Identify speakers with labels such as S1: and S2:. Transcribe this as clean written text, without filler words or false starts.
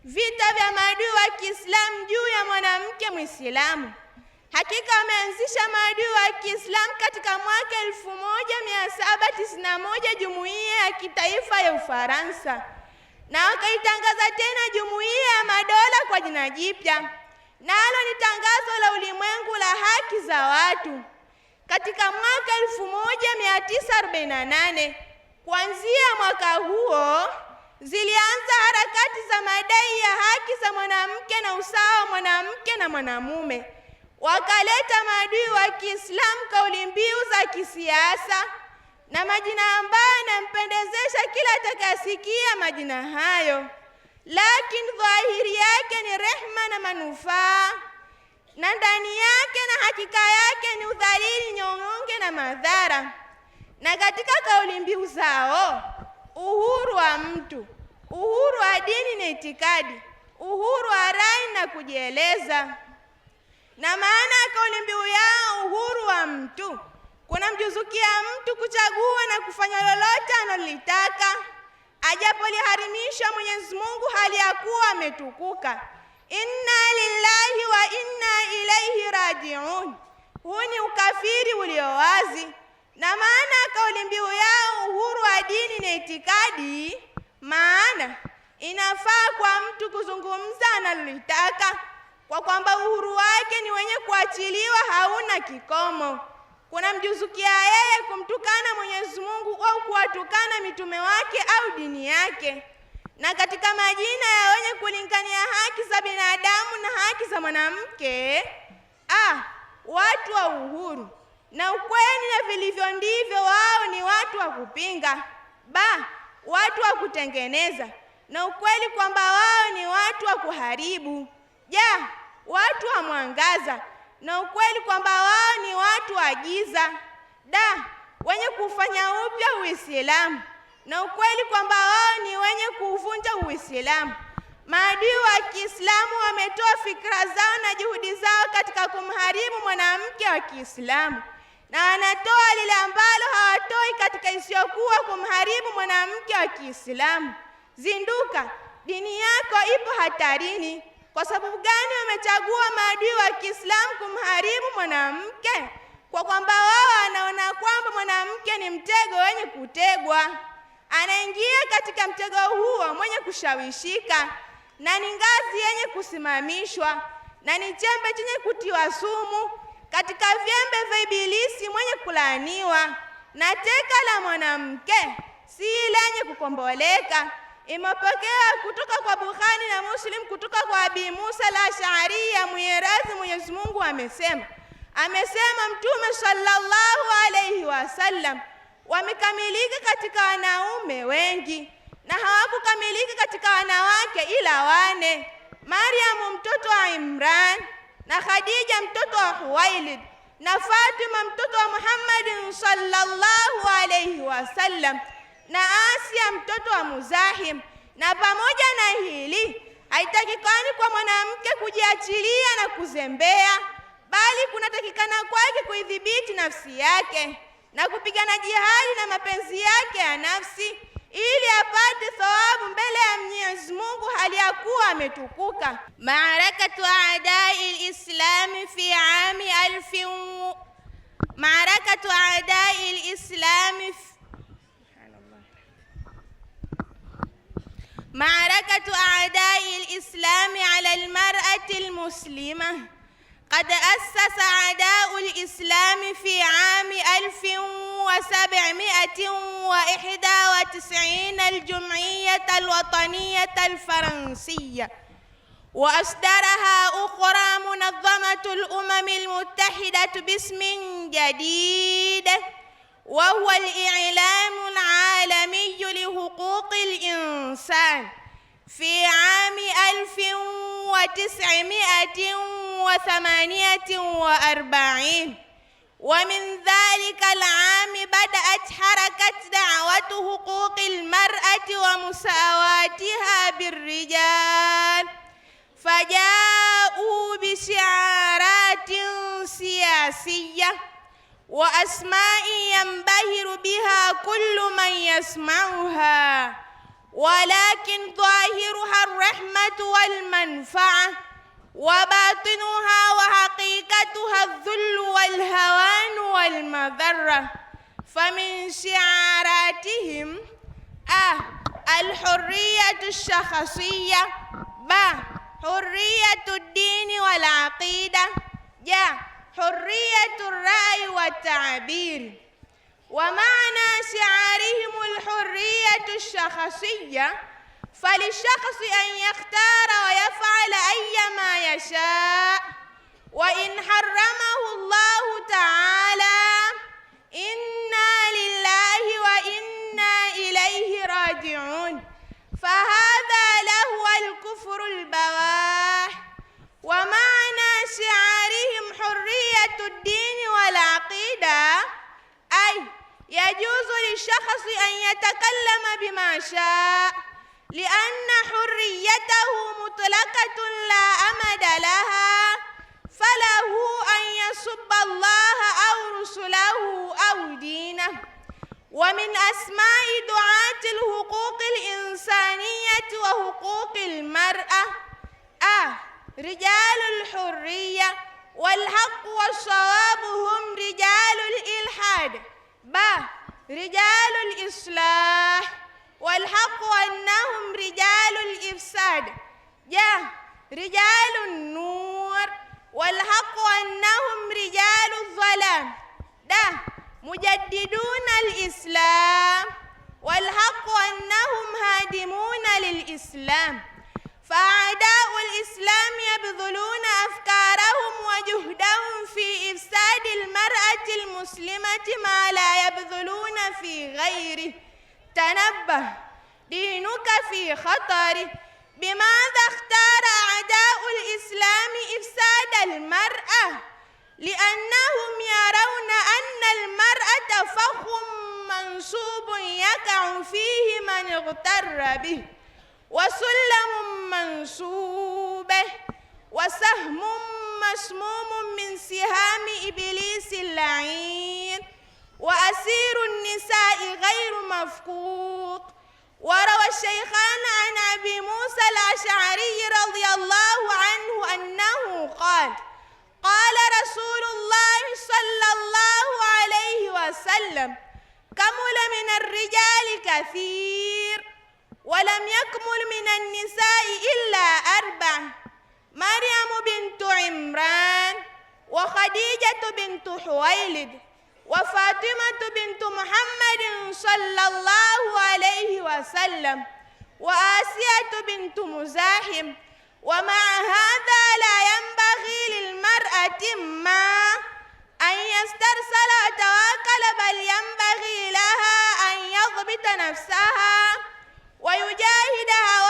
S1: vita vya maadui wa Kiislamu juu ya mwanamke Muislamu. Hakika wameanzisha maadui wa Kiislamu katika mwaka 1791 Jumuiya ya Kitaifa ya Ufaransa, na wakaitangaza tena Jumuiya ya Madola kwa jina jipya, nalo ni Tangazo la Ulimwengu la Haki za Watu. Katika mwaka 1948, kuanzia mwaka huo zilianza harakati za madai ya haki za mwanamke na usawa wa mwanamke na mwanamume. Wakaleta maadui wa Kiislamu kauli mbiu za kisiasa na majina ambayo yanampendezesha kila atakayesikia majina hayo, lakini dhahiri yake ni rehma na manufaa, na ndani yake na hakika yake ni udhalili, nyonge na madhara. Na katika kauli mbiu zao, uhuru wa mtu, uhuru wa dini na itikadi, uhuru wa rai na kujieleza. Na maana ya kauli mbiu yao uhuru wa mtu, kunamjuzukia mtu kuchagua na kufanya lolote analolitaka, ajapoliharimisha Mwenyezi Mungu hali ya kuwa ametukuka. Inna lillahi wa inna ilaihi rajiun. Huu ni ukafiri ulio wazi. Na maana ya kauli mbiu yao uhuru wa dini na itikadi, maana inafaa kwa mtu kuzungumza analolitaka, kwa kwamba uhuru wake ni wenye kuachiliwa, hauna kikomo. Kunamjuzukia yeye kumtukana Mwenyezi Mungu au kuwatukana mitume wake au dini yake. Na katika majina ya wenye kulingania haki za binadamu na haki za mwanamke, watu wa uhuru na ukweli na vilivyo ndivyo, wao ni watu wa kupinga; watu wa kutengeneza na ukweli kwamba wao ni watu wa kuharibu; watu wa mwangaza na ukweli kwamba wao ni watu wa giza; wenye kufanya upya Uislamu na ukweli kwamba wao ni wenye kuuvunja Uislamu. Maadui wa Kiislamu wametoa fikra zao na juhudi zao katika kumharibu mwanamke wa Kiislamu, na wanatoa lile ambalo hawatoi katika isiyokuwa kumharibu mwanamke wa Kiislamu. Zinduka, dini yako ipo hatarini. Kwa sababu gani wamechagua maadui wa Kiislamu kumharibu mwanamke? Kwa kwamba wao wanaona kwamba mwanamke ni mtego wenye kutegwa. Anaingia katika mtego huo mwenye kushawishika, na ni ngazi yenye kusimamishwa, na ni chembe chenye kutiwa sumu katika vyembe vya Ibilisi mwenye kulaaniwa. Na teka la mwanamke si lenye kukomboleka. Imepokewa kutoka kwa Bukhari na Muslim kutoka kwa Abi Musa al-Ash'ari ya Mwenyezi Mwenyezi Mungu amesema Mtume sallallahu alayhi wasallam, wamekamilika katika wanaume wengi na hawakukamilika katika wanawake ila wane: Maryam mtoto wa Imran, na Khadija mtoto wa Huwailid, na Fatima mtoto wa Muhammad sallallahu alayhi wasallam, na Asia mtoto wa Muzahim. Na pamoja na hili, haitakikani kwa mwanamke kujiachilia na kuzembea, bali kunatakikana kwake kuidhibiti nafsi yake na kupigana jihadi na mapenzi yake ya nafsi, ili apate thawabu mbele ya Mwenyezi Mungu hali ya kuwa ametukuka. Maarakatu aadai al-Islam fi aami Maarakatu aadai al-Islam معركة أعداء الإسلام على المرأة المسلمة. قد أسس أعداء الإسلام في عام 1791 الجمعية الوطنية الفرنسية، وأصدرها أخرى منظمة الأمم المتحدة باسم جديد، وهو الإعلام العالمي لحقوق الإنسان، في عام 1948. ومن ذلك العام بدأت حركة دعوة حقوق المرأة ومساواتها بالرجال، فجاءوا بشعارات سياسية وأسماء ينبهر بها كل من يسمعها، ولكن ظاهرها الرحمة والمنفعة، وباطنها وحقيقتها الذل والهوان والمذرة. فمن شعاراتهم: الحرية الشخصية، حرية الدين والعقيدة، حرية الرأي والتعبير. ومعنى شعارهم الحرية الشخصية: فللشخص أن يختار ويفعل أي ما يشاء، وإن حرمه الله تعالى إنا لله وإنا إليه راجعون، فهذا لهو الكفر البواح. ومعنى شعارهم حرية الدين والعقيدة: أي يجوز للشخص أن يتكلم بما شاء، لأن حريته مطلقة لا أمد لها، فله أن يسب الله أو رسله أو دينه. ومن أسماء دعاة الحقوق الإنسانية وحقوق المرأة: رجال الحرية والحق والصواب هم رجال الإلحاد، رجال الإصلاح والحق أنهم رجال الإفساد، رجال النور والحق أنهم رجال الظلام، مجددون الإسلام والحق أنهم هادمون للإسلام. فأعداء الإسلام يبذلون أفكارهم وجهدهم في إفساد المرأة المسلمة ما لا يبذلون في غيره. تنبه، دينك في خطر. بماذا اختار أعداء الإسلام إفساد المرأة؟ لأنهم يرون أن المرأة فخ منصوب يقع فيه من اغتر به، وسلم منصوب، وسهم مسموم من سهام إبليس اللعين، وأسير النساء غير مفقود. وروى الشيخان عن أبي موسى الأشعري رضي الله عنه أنه قال: قال رسول الله صلى الله عليه وسلم: كمل من الرجال كثير، ولم يكمل من النساء إلا 4: مريم بنت عمران، وخديجة بنت خويلد، وفاطمة بنت محمد صلى الله عليه وسلم، وآسية بنت مزاحم. ومع هذا لا ينبغي للمرأة ما أن يسترسل وتواكل، بل ينبغي لها أن يضبط نفسها ويجاهد هواها